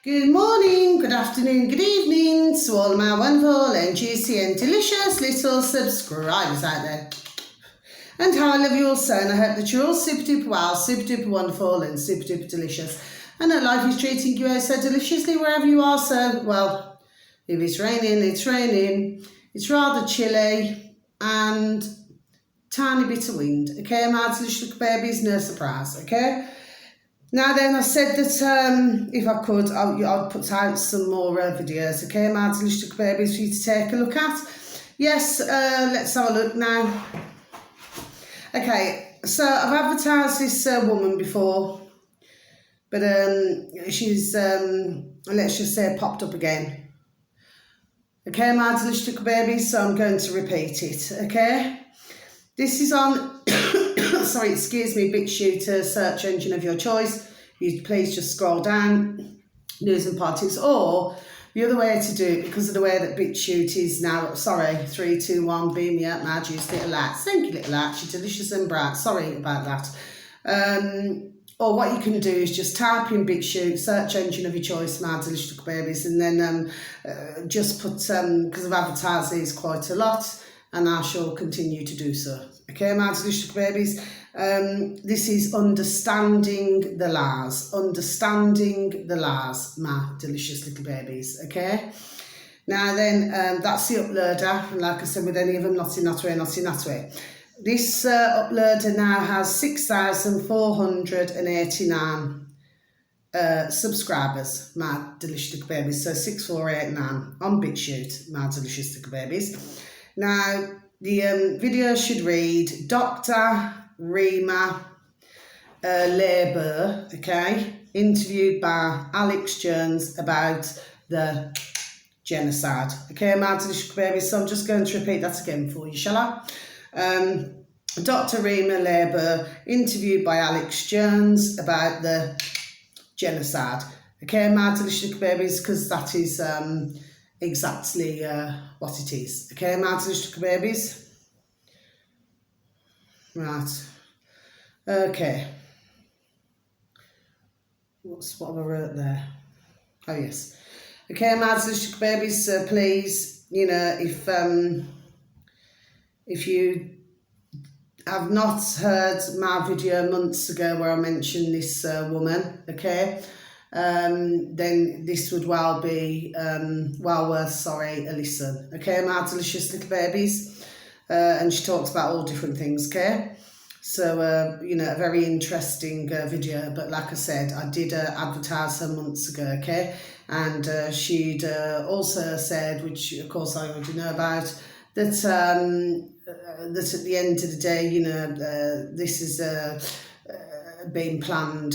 Good morning, good afternoon, good evening to all my wonderful and juicy and delicious little subscribers out there. And how I love you all so, and I hope that you're all super duper well, super duper wonderful and super duper delicious. And that life is treating you so deliciously wherever you are. So, well, if it's raining, it's raining. It's rather chilly and tiny bit of wind. Okay, my delicious babies, no surprise, okay? Now then, I said that if I could, I'd put out some more videos, okay, my delicious babies, for you to take a look at. Yes, let's have a look now. Okay, so I've advertised this woman before, but she's, let's just say, popped up again. Okay, my delicious babies, so I'm going to repeat it, okay? This is on, sorry, excuse me, BitChute search engine of your choice. You please just scroll down, news and politics, or the other way to do it, because of the way that BitChute is now, sorry, 3, 2, 1, beam me up, my juice, little lights. Thank you, little lights, you're delicious and bright. Sorry about that. Or what you can do is just type in BitChute, search engine of your choice, my delicious babies, and then just put, because I've advertised these quite a lot, and I shall continue to do so. Okay, my delicious babies. This is Understanding the Lies. Understanding the Lies, my delicious little babies. Okay. Now then, that's the uploader. And like I said, with any of them, not in that way, not in that way. This uploader now has 6,489 subscribers, my delicious little babies. So 6,489 on BitChute, my delicious little babies. Now, the video should read Dr. Rima Labour, okay, interviewed by Alex Jones about the genocide. Okay, my delicious babies, so I'm just going to repeat that again for you, shall I? Dr. Rima Labour interviewed by Alex Jones about the genocide. Okay, my delicious babies, because that is exactly what it is. Okay, my delicious babies. Right. Okay. What have I wrote there? Oh yes. Okay, my delicious babies. So please, you know, if you have not heard my video months ago where I mentioned this woman, okay, then this would well be well worth a listen. Okay, my delicious little babies. And she talks about all different things, okay? So, you know, a very interesting video. But like I said, I did advertise her months ago, okay? And she'd also said, which of course I already know about, that that at the end of the day, you know, this is being planned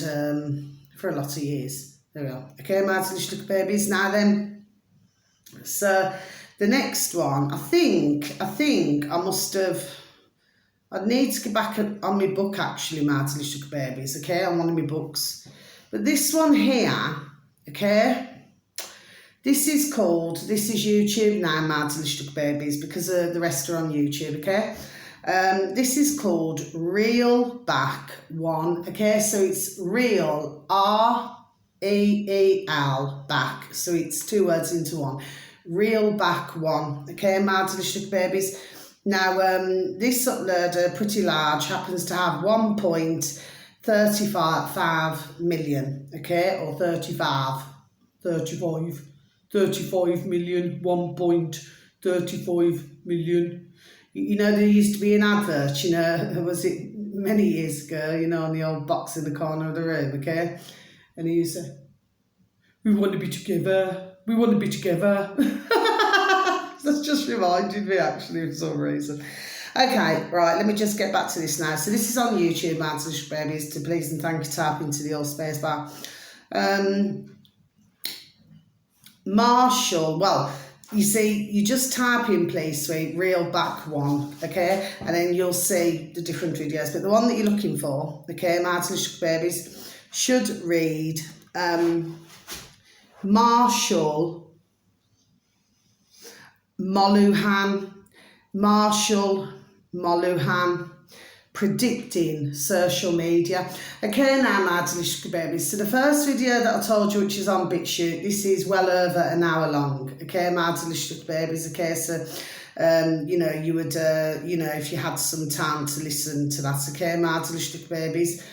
for a lot of years. There we are. Okay, my little babies. Now then, so the next one, I think I must have. I'd need to get back on my book actually, my delicious babies. Okay, on one of my books, but this one here, okay. This is YouTube now, my delicious babies, because the rest are on YouTube, okay? This is called Reel Back One, okay? So it's Reel, R-E-E-L, back. So it's 2 words into one. Reel Back One, okay, my delicious babies? Now, this uploader, pretty large, happens to have 1.35 million, okay? Or 35 million, 1.35 million. You know, there used to be an advert, you know, was it many years ago, you know, on the old box in the corner of the room, okay? And he used to say, we want to be together, we want to be together. That's just reminded me, actually, for some reason. Okay, right, let me just get back to this now. So this is on YouTube, my delicious babies, to please and thank you, tap into the old space bar. Marshall, well, you see, you just type in Please Sweet, Reel Back One, okay, and then you'll see the different videos, but the one that you're looking for, okay, my delicious babies, should read Marshall Moluhan, predicting social media. Okay, now my delicious babies. So the first video that I told you, which is on BitChute, this is well over an hour long. Okay, my delicious babies. Okay, so you know, you would you know, if you had some time to listen to that. Okay, my delicious babies.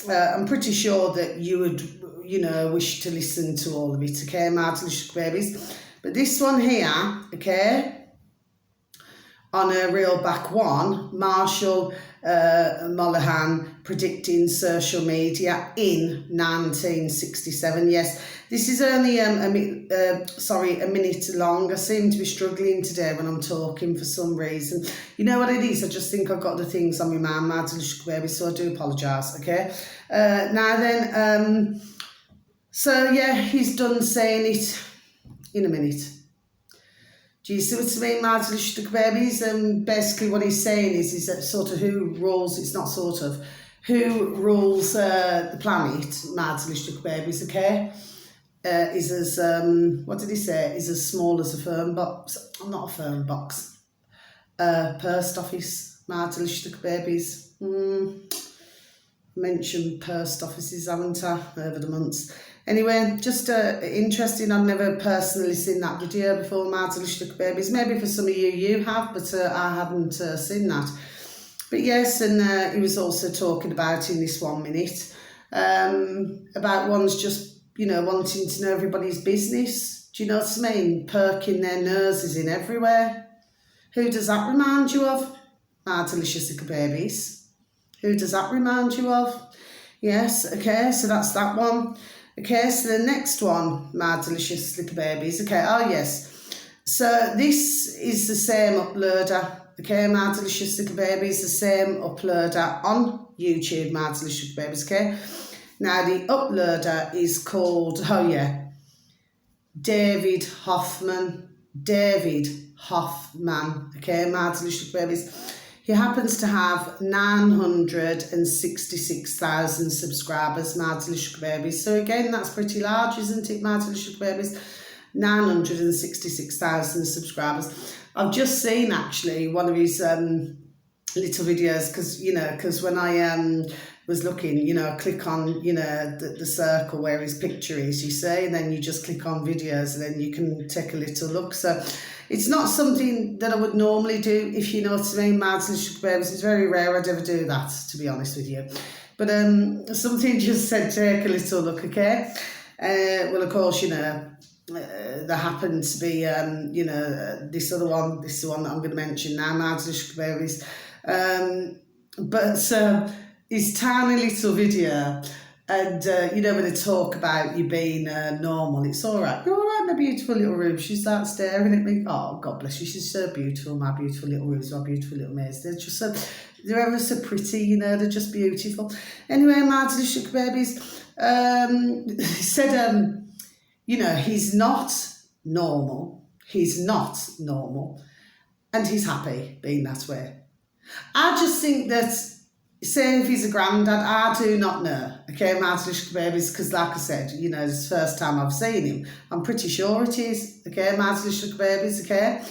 I'm pretty sure that you would, you know, wish to listen to all of it. Okay, my delicious babies. But this one here, okay, on a reel back one, Marshall Molihan predicting social media in 1967. Yes, this is only a minute long. I seem to be struggling today when I'm talking for some reason. You know what it is? I just think I've got the things on my mind, my delicious baby, so I do apologise, okay? Now then, so yeah, he's done saying it in a minute. Do you see what I mean, my delicious babies? And basically what he's saying is that sort of who rules, it's not sort of, who rules the planet, my delicious babies, okay? Is as, what did he say? Is as small as a phone box. Not a phone box. Post office, my delicious babies. Mentioned post offices, haven't I, over the months. Anyway, just interesting. I've never personally seen that video before, my delicious babies. Maybe for some of you have, but I haven't seen that. But yes, and he was also talking about in this 1 minute about one's just, you know, wanting to know everybody's business. Do you know what I mean? Perking their noses in everywhere. Who does that remind you of? My delicious babies. Who does that remind you of? Yes, okay, so that's that one. Okay, so the next one, my delicious little babies. Okay, oh yes. So this is the same uploader. Okay, my delicious little babies, the same uploader on YouTube, my delicious babies. Okay, now the uploader is called, oh yeah, David Hoffman. David Hoffman. Okay, my delicious babies. He happens to have 966,000 subscribers, my delicious babies. So again, that's pretty large, isn't it, my delicious babies? 966,000 subscribers. I've just seen actually one of his little videos because when I was looking, you know, I click on, you know, the circle where his picture is, you see, and then you just click on videos and then you can take a little look. So it's not something that I would normally do, if you know what I mean, my delicious babies. It's very rare I'd ever do that, to be honest with you. But something just said take a little look, okay? Well, of course, you know, there happened to be, you know, this other one, this is the one that I'm going to mention now, my delicious babies. But his tiny little video, and you know, when they talk about you being normal, it's all right. You're all right, my beautiful little Rube. She starts staring at me. Oh, God bless you. She's so beautiful, my beautiful little Rubes, my beautiful little maids. They're just so, they're ever so pretty, you know, they're just beautiful. Anyway, my delicious babies, he said, you know, he's not normal. He's not normal. And he's happy being that way. I just think that, say if he's a granddad, I do not know, okay, my delicious babies, because like I said, you know, it's the first time I've seen him. I'm pretty sure it is, okay, my delicious babies, okay.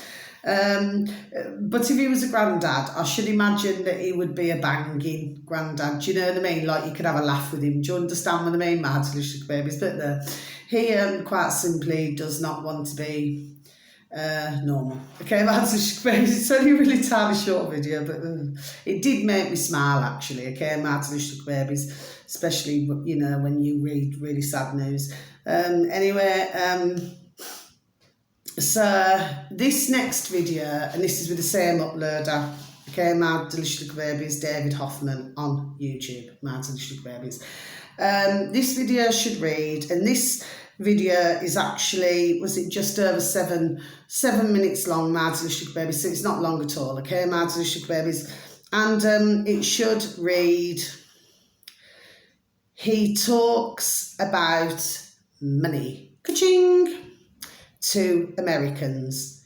But if he was a granddad, I should imagine that he would be a banging granddad. Do you know what I mean? Like you could have a laugh with him. Do you understand what I mean, my delicious babies? But he quite simply does not want to be normal. Okay, that's it's only a really tiny short video, but it did make me smile actually. Okay, my delicious babies, especially, you know, when you read really sad news. Anyway, so this next video, and this is with the same uploader. Okay, my delicious babies, David Hoffman on YouTube, my delicious babies. This video should read, and this video is actually, was it just over seven minutes long, my delicious babies, so it's not long at all, okay, my delicious babies. And it should read, he talks about money, ka-ching, to Americans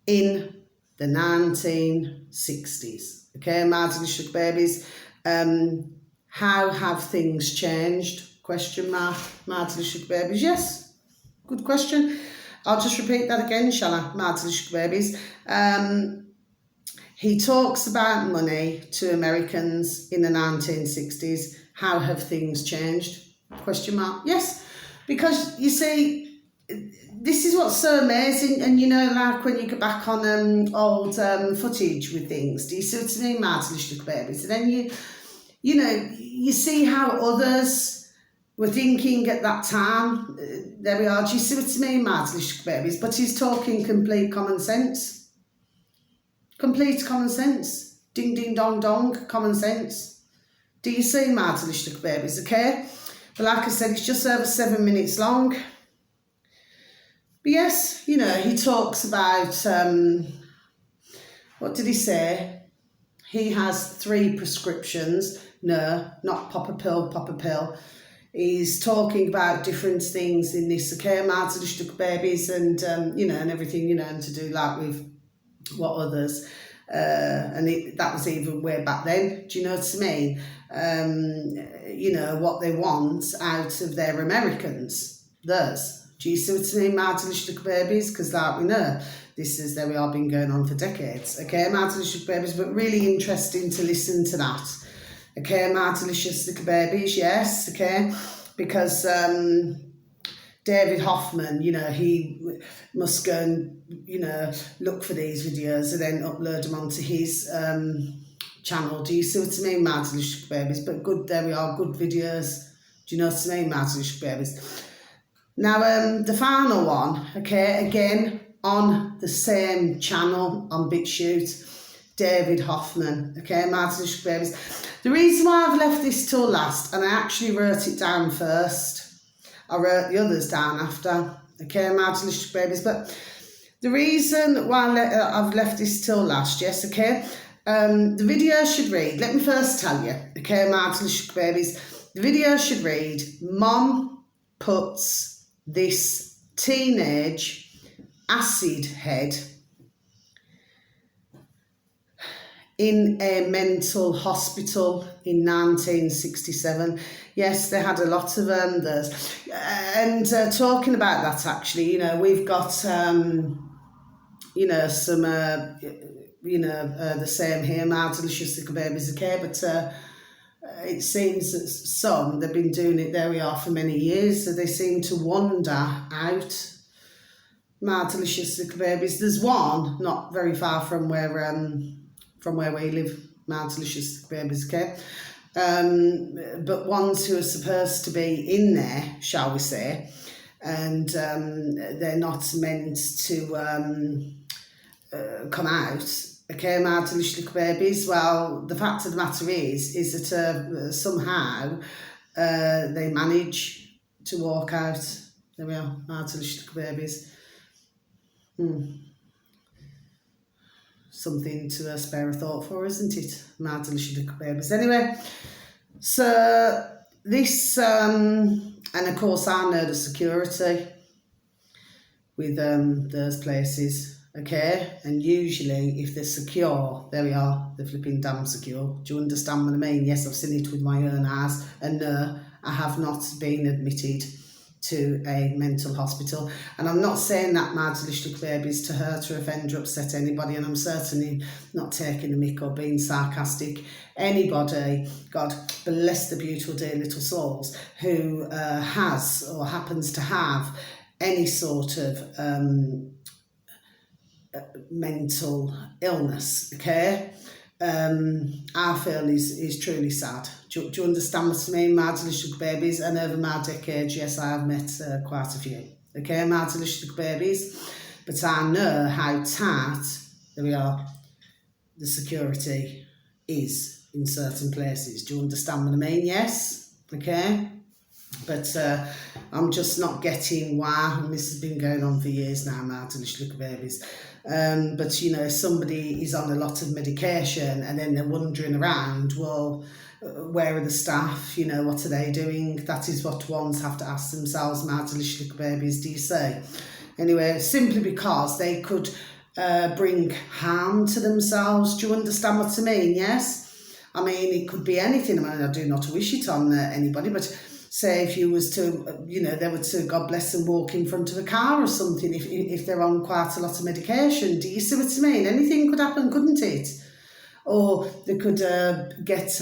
in the 1960s, okay, my delicious babies. How have things changed? Question mark, my delicious babies. Yes, good question. I'll just repeat that again, shall I, my delicious babies. he talks about money to Americans in the 1960s. How have things changed? Question mark. Yes, because you see, this is what's so amazing, and you know, like when you get back on old footage with things, do you see what I mean, Martin Little Babies? And then you know, you see how others were thinking at that time. There we are. Do you see what I mean, Martin Little Babies? But he's talking complete common sense. Complete common sense. Ding, ding, dong, dong, common sense. Do you see, Martin Little Babies? Okay. But like I said, it's just over 7 minutes long. But yes, you know, he talks about, what did he say? He has 3 prescriptions. No, not pop a pill. He's talking about different things in this, okay, Martin Little Babies, and, you know, and everything, you know, and to do like with what others, and that was even way back then, do you know what I mean? You know, what they want out of their Americans, theirs. Do you see what I mean, Martin Little Babies? Because like we know, this is, there we are, been going on for decades, okay, Martin Little Babies, but really interesting to listen to that, okay, Martin Little Babies, yes, okay, because David Hoffman, you know, he must go and, you know, look for these videos and then upload them onto his channel. Do you see what I mean, Martin Little Babies? But good, there we are, good videos. Do you know what I mean, Martin Little Babies? Now, the final one, okay, again, on the same channel, on BitChute, David Hoffman, okay, Martin Little Babies. The reason why I've left this till last, and I actually wrote it down first, I wrote the others down after, okay, Martin Little Babies, but the reason why I've left this till last, yes, okay, the video should read, let me first tell you, okay, Martin Little Babies, the video should read, Mom puts this teenage acid head in a mental hospital in 1967. Yes, they had a lot of those. And talking about that, actually, you know, we've got, you know, some, you know, the same here, Martin Little Babies, okay, but it seems that some, they've been doing it, there we are, for many years, so they seem to wander out, Martin Little Babies. There's one not very far from where we live, Martin Little Babies, okay? But ones who are supposed to be in there, shall we say, and they're not meant to come out, okay, Martin Little Babies. Well, the fact of the matter is that somehow they manage to walk out. There we are, Martin Little Babies. Something to spare a thought for, isn't it, Martin Little Babies? Anyway, so this, and of course I know the security with those places, okay, and usually if they're secure, there we are, they're flipping damn secure. Do you understand what I mean? Yes, I've seen it with my own eyes, and no, I have not been admitted to a mental hospital. And I'm not saying that, Martin Little Babies, to hurt or offend or upset anybody, and I'm certainly not taking a mick or being sarcastic. Anybody, God bless the beautiful dear little souls, who has or happens to have any sort of mental illness, okay, I feel is truly sad. Do you understand what I mean, Martin Little Babies? And over my decades, yes, I have met quite a few, okay, Martin Little Babies, but I know how tight, there we are, the security is in certain places. Do you understand what I mean? Yes, okay, but I'm just not getting why, and this has been going on for years now, Martin Little Babies. But you know, somebody is on a lot of medication and then they're wandering around, well, where are the staff? You know, what are they doing? That is what ones have to ask themselves, Martin Little Babies, do you say? Anyway, simply because they could bring harm to themselves. Do you understand what I mean? Yes? I mean, it could be anything. I mean, I do not wish it on anybody, but say if you was to, you know, they were to, God bless them, walk in front of a car or something, if they're on quite a lot of medication. Do you see what I mean? Anything could happen, couldn't it? or they could get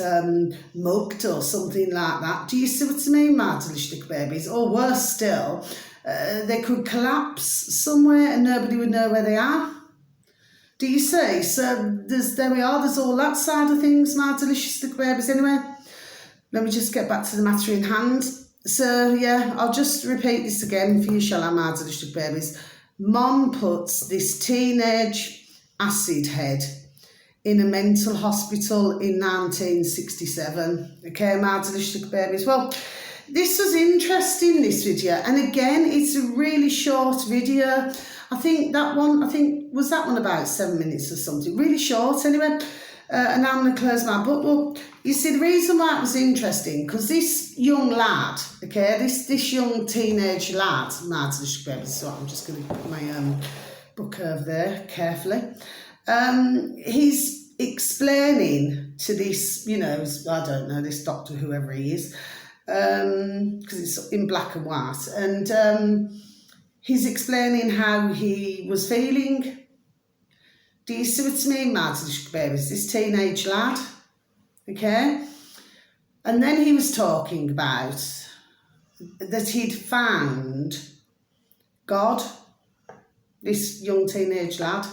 mugged or something like that. Do you see what I mean, my delicious babies? Or worse still, they could collapse somewhere and nobody would know where they are. Do you see? So there we are, there's all that side of things, my delicious babies. Anyway, let me just get back to the matter in hand. So yeah, I'll just repeat this again for you, shall I, my delicious babies. Mom puts this teenage acid head in a mental hospital in 1967. Okay, my delicious babies. Well, this was interesting, this video, and again, it's a really short video. I think was that one about 7 minutes or something, really short anyway. And now I'm going to close my book. Well, you see, the reason why it was interesting, because this young lad, okay, this young teenage lad, my delicious babies, so I'm just going to put my book over there carefully. He's explaining to this, you know, I don't know, this doctor, whoever he is, because it's in black and white, and he's explaining how he was feeling. Do you see what I mean, my delicious babies? This teenage lad, okay? And then he was talking about that he'd found God, this young teenage lad,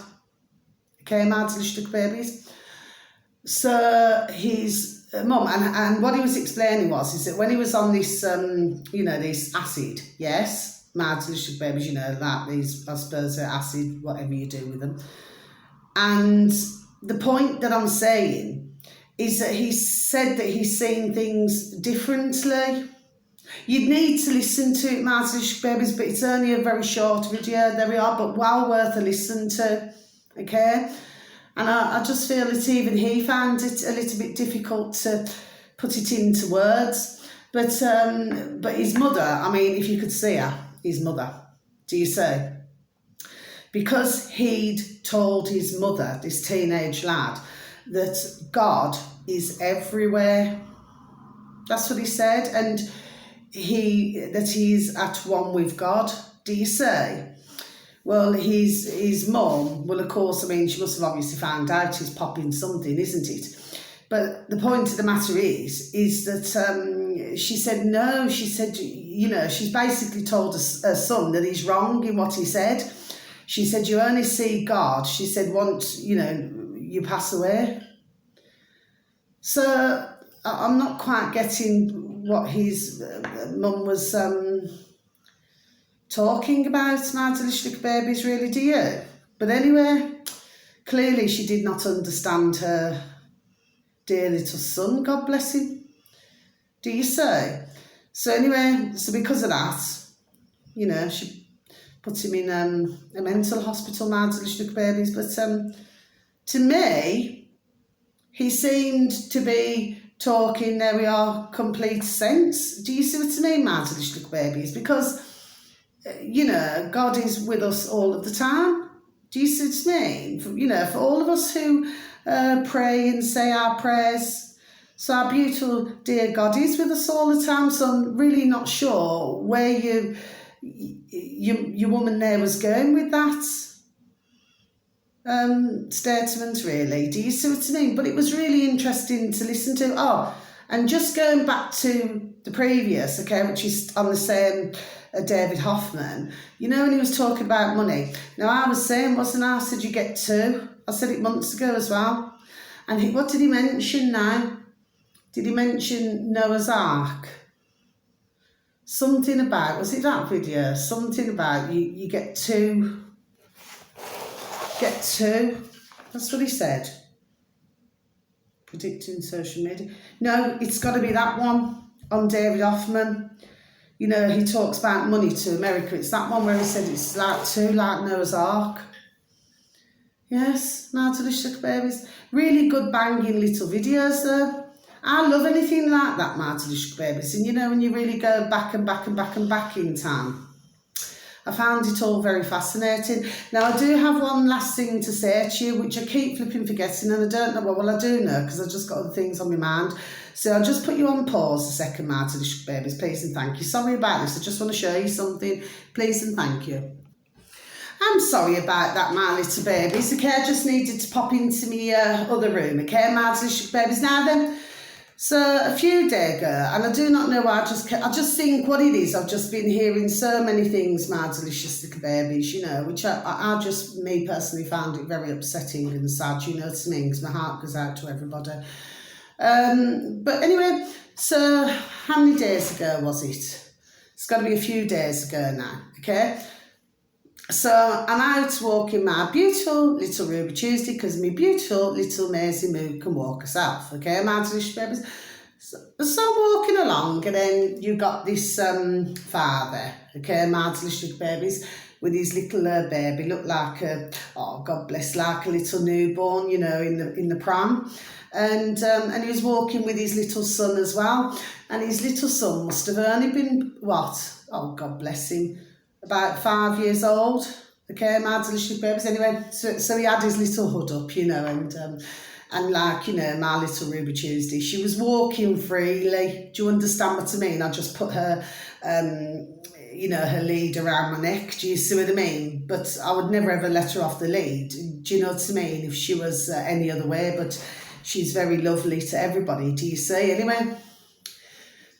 okay, my delicious babies. So his mum, and what he was explaining is that when he was on this, you know, this acid, yes, my delicious babies, you know, like these, I suppose, acid, whatever you do with them. And the point that I'm saying is that he said that he's seen things differently. You'd need to listen to it, my delicious babies, but it's only a very short video. There we are, but well worth a listen to, okay? And I just feel that even he found it a little bit difficult to put it into words. But his mother, I mean, if you could see her, his mother, do you see? Because he'd told his mother, this teenage lad, that God is everywhere. That's what he said. And that he's at one with God. Do you see? Well, his mum, well, of course, I mean, she must have obviously found out he's popping something, isn't it? But the point of the matter is that she said no. She said, you know, she's basically told her son that he's wrong in what he said. She said, you only see God, she said, once, you know, you pass away. So I'm not quite getting what his mum was talking about, my delicious babies, really, do you? But anyway, clearly she did not understand her dear little son, God bless him. Do you say? So anyway, so because of that, you know, she put him in a mental hospital, my delicious babies. But to me, he seemed to be talking, there we are, complete sense. Do you see what I mean, my delicious babies? Because, you know, God is with us all of the time. Do you see what I mean? You know, for all of us who pray and say our prayers, so our beautiful dear God is with us all the time. So I'm really not sure where your woman there was going with that statement, really. Do you see what I mean? But it was really interesting to listen to. Oh, and just going back to the previous, okay, which is on the same David Hoffman, you know, when he was talking about money. Now, I was saying, wasn't I? I said you get two. I said it months ago as well. And what did he mention now? Did he mention Noah's Ark? Something about, was it that video? Something about you get two. Get two. That's what he said. Predicting social media. No, it's got to be that one on David Hoffman. You know, he talks about money to America. It's that one where he said it's like two, like Noah's Ark. Yes, my delicious babies. Really good banging little videos though. I love anything like that, my delicious babies. And you know, when you really go back and back and back and back in time. I found it all very fascinating. Now, I do have one last thing to say to you, which I keep flipping forgetting, and I don't know, well, I do know, because I've just got other things on my mind. So I'll just put you on pause a second, my delicious babies, please and thank you. Sorry about this, I just want to show you something, please and thank you. I'm sorry about that, my little babies, okay? I just needed to pop into my other room, okay, my delicious babies. Now then, so a few days ago, and I do not know why, I just think what it is, I've just been hearing so many things, my delicious little babies, you know, which I just, me personally, found it very upsetting and sad, you know what I mean, because my heart goes out to everybody. But anyway, so how many days ago was it? It's got to be a few days ago now, okay? So I'm out walking my beautiful little Ruby Tuesday because my beautiful little Maisie Moo can walk herself, okay, my delicious babies. So walking along, and then you got this father, okay, my delicious babies, with his little baby, looked like a, oh God bless, like a little newborn, you know, in the pram. And he was walking with his little son as well, and his little son must have only been, what, oh God bless him, about 5 years old, okay, my delicious babies. Anyway, so he had his little hood up, you know, and like, you know, my little Ruby Tuesday, she was walking freely. Do you understand what I mean? I just put her, you know, her lead around my neck. Do you see what I mean? But I would never ever let her off the lead. Do you know what I mean? If she was any other way, but she's very lovely to everybody. Do you see? Anyway,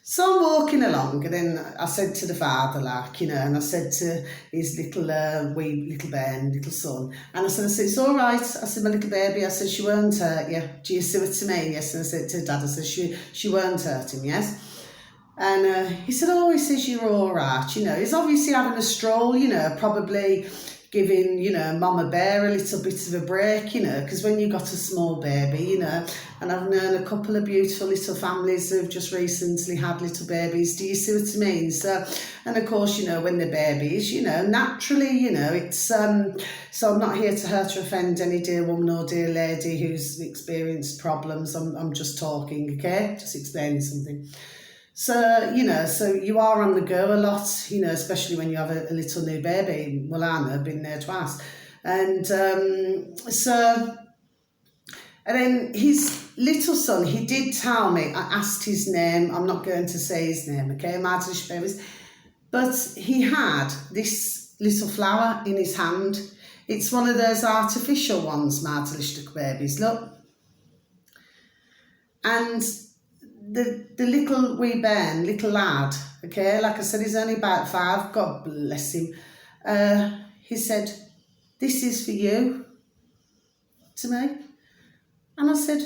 so I'm walking along, and then I said to the father, like, you know, and I said to his little wee little Ben, little son, and I said, it's all right. I said, my little baby, I said, she won't hurt you. Do you see what I mean? Yes. And I said to Dad, I said, she won't hurt him, yes. And he said, oh, he says, you're all right. You know, he's obviously having a stroll, you know, probably giving, you know, Mama Bear a little bit of a break, you know, because when you got a small baby, you know, and I've known a couple of beautiful little families who've just recently had little babies, do you see what I mean? So, and of course, you know, when they're babies, you know, naturally, you know, it's, so I'm not here to hurt or offend any dear woman or dear lady who's experienced problems. I'm just talking, okay, just explaining something. So, you know, so you are on the go a lot, you know, especially when you have a little new baby. Well, I've been there twice. And and then his little son, he did tell me, I asked his name, I'm not going to say his name, okay, my delicious babies, but he had this little flower in his hand. It's one of those artificial ones, my delicious babies, look. And the little wee Ben, little lad, okay, like I said, he's only about 5, God bless him. He said, this is for you, to me. And I said,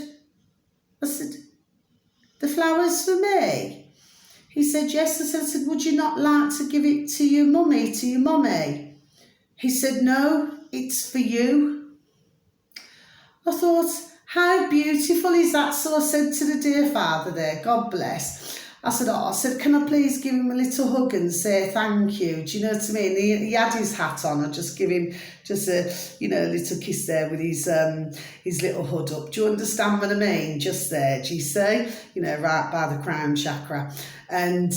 the flower's for me? He said, yes. I said, would you not like to give it to your mummy, He said, no, it's for you. I thought, how beautiful is that? So I said to the dear father there, God bless. I said, can I please give him a little hug and say thank you? Do you know what I mean? He had his hat on. I just give him just a, you know, little kiss there with his little hood up. Do you understand what I mean? Just there, do you see? You know, right by the crown chakra. And,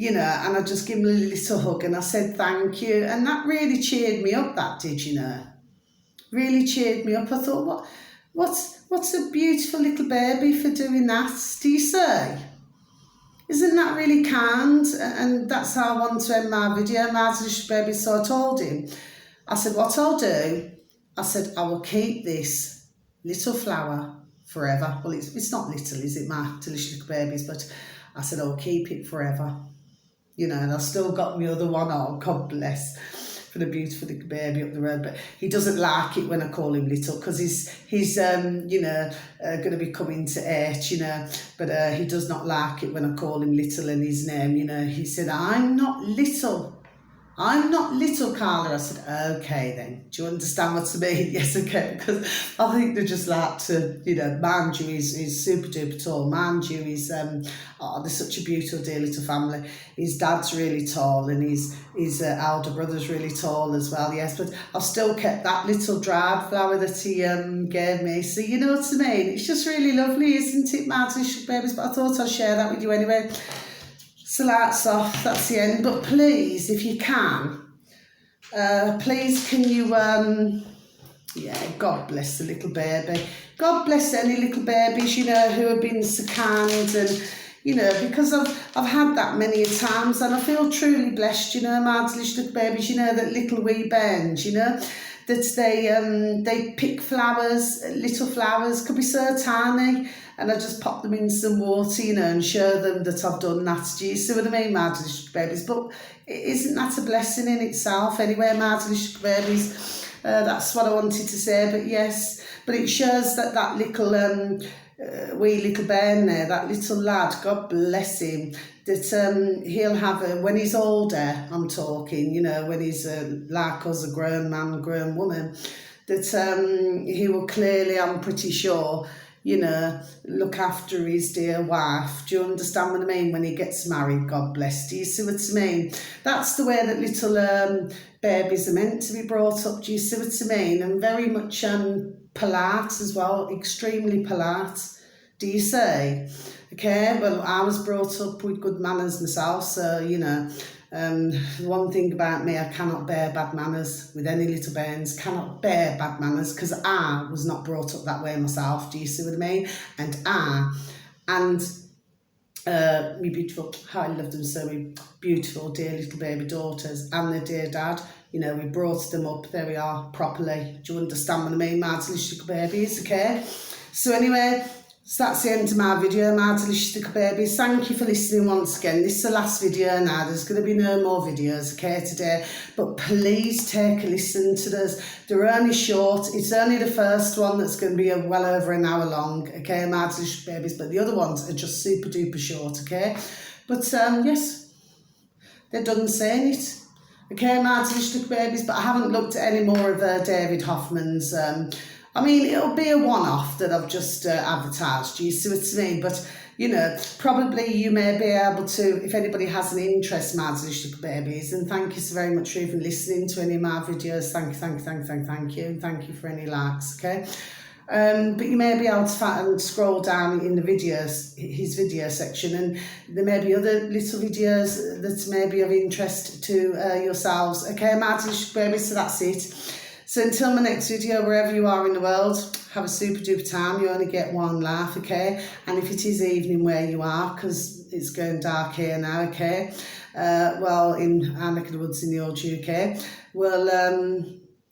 you know, and I just give him a little hug and I said thank you. And that really cheered me up, that did, you know. Really cheered me up. I thought, what's a beautiful little baby for doing that, do you say? Isn't that really kind? And that's how I want to end my video, my delicious baby. So I told him, I said, what I'll do, I said, I will keep this little flower forever. Well, it's not little, is it, my delicious little babies? But I said, I'll keep it forever. You know, and I've still got my other one on, God bless, for the beautiful little baby up the road. But he doesn't like it when I call him little because he's you know, going to be coming to 8, you know. But he does not like it when I call him little and his name, you know. He said, I'm not little, Carla. I said, okay then. Do you understand what I mean? Yes, okay. Because I think they just like to, you know, mind you, he's super duper tall. Mind you, he's, they're such a beautiful, dear little family. His dad's really tall and his elder brother's really tall as well, yes. But I've still kept that little dried flower that he gave me. So you know what I mean? It's just really lovely, isn't it, my delicious babies? But I thought I'd share that with you anyway. So lights off, that's the end. But please, if you can, please can you, yeah, God bless the little baby. God bless any little babies, you know, who have been so kind and, you know, because I've had that many times, and I feel truly blessed, you know, my little babies, you know, that little wee bairns, you know, that they pick flowers, little flowers, could be so tiny, and I just pop them in some water, you know, and show them that I've done that. Do you see what I mean, my little babies? But isn't that a blessing in itself anyway, my little babies? That's what I wanted to say, but yes, but it shows that little wee little bairn there, that little lad, God bless him, that he'll have when he's older, I'm talking, you know, when he's like us, a grown man, grown woman, that he will clearly, I'm pretty sure, you know, look after his dear wife. Do you understand what I mean? When he gets married, God bless. Do you see what I mean? That's the way that little babies are meant to be brought up. Do you see what I mean? And very much polite as well, extremely polite. Do you say? Okay, well, I was brought up with good manners myself, so, you know, one thing about me, I cannot bear bad manners with any little bairns, cannot bear bad manners, because I was not brought up that way myself. Do you see what I mean? And my beautiful, I love them so, my beautiful dear little baby daughters and their dear dad, you know, we brought them up, there we are, properly. Do you understand what I mean, my little babies? Okay, so anyway, so that's the end of my video, my delicious little babies. Thank you for listening once again. This is the last video now. There's going to be no more videos, okay, today. But please take a listen to those. They're only short. It's only the first one that's going to be well over an hour long, okay, my delicious babies. But the other ones are just super duper short, okay. But yes, they're done saying it. Okay, my delicious little babies. But I haven't looked at any more of David Hoffman's I mean, it'll be a one-off that I've just advertised, do you see what I mean? But, you know, probably you may be able to, if anybody has an interest, my little babies, and thank you so very much for even listening to any of my videos. Thank you. And thank you for any likes, okay? But you may be able to scroll down in the videos, his video section, and there may be other little videos that may be of interest to yourselves, okay, my little babies, so that's it. So until my next video, wherever you are in the world, have a super duper time. You only get one life, okay? And if it is evening where you are, because it's going dark here now, okay? Well, in our neck of the woods in the old UK, well,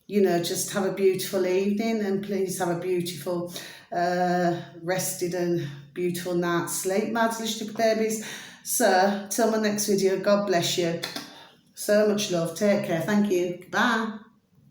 you know, just have a beautiful evening, and please have a beautiful, rested and beautiful night's sleep, my little babies. So, till my next video, God bless you. So much love. Take care. Thank you. Bye.